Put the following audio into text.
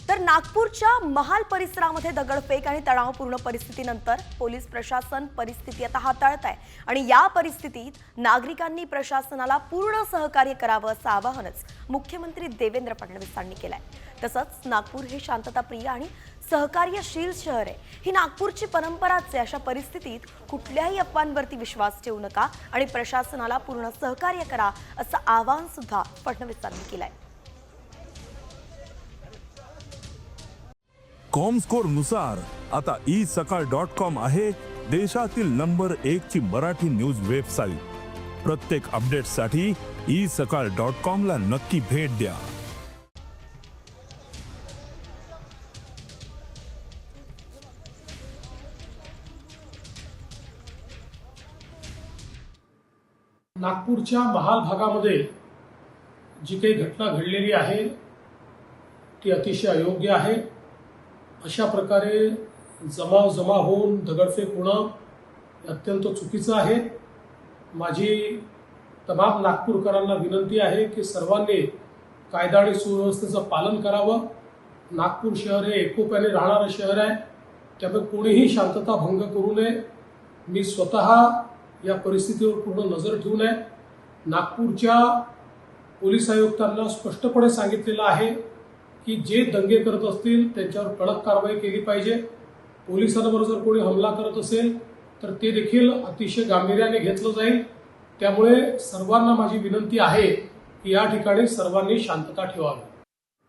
तर नागपूरच्या महाल परिसरामध्ये दगडफेक आणि तणावपूर्ण परिस्थितीनंतर पोलीस प्रशासन परिस्थिती आता हाताळत आहे आणि या परिस्थितीत नागरिकांनी प्रशासनाला पूर्ण सहकार्य करावं असं आवाहनच मुख्यमंत्री देवेंद्र फडणवीसांनी केलंय। तसंच नागपूर हे शांतताप्रिय आणि सहकार्यशील शहर आहे, ही नागपूरची परंपराच आहे। अशा परिस्थितीत कुठल्याही अफवांवरती विश्वास ठेवू नका आणि प्रशासनाला पूर्ण सहकार्य करा असं आवाहन सुद्धा फडणवीसांनी केलंय। कॉमस्कोर नुसार आता isakal.com आहे देशातील नंबर 1 ची मराठी न्यूज वेबसाईट। प्रत्येक अपडेटसाठी isakal.com ला नक्की भेट द्या। नागपूरच्या महाल भागामध्ये जी काही घटना घडलेली आहे ती अतिशय अयोग्य आहे। अशा प्रकारे जमा होऊन दगडफेक होणं अत्यंत चुकीचं आहे। माझी तमाम नागपूरकरांना विनंती आहे की सर्वांनी कायदा आणि सुव्यवस्थेचं पालन करावं। नागपूर शहर हे एकोप्याने राहणारं शहर आहे, त्यामुळे कोणीही शांतता भंग करू नये। मी स्वतः या परिस्थितीवर पूर्ण नजर ठेवून आहे। नागपूरच्या पोलीस आयुक्तांना स्पष्टपणे सांगितलेलं आहे की जे दंगे करत असतील त्यांच्यावर कडक कारवाई केली पाहिजे। पोलिसांवर जर कोणी हमला करत असेल तर ते देखील अतिशय गांभीर्याने घेतलं जाईल। त्यामुळे सर्वांना माझी विनंती आहे की या ठिकाणी सर्वांनी शांतता ठेवावी।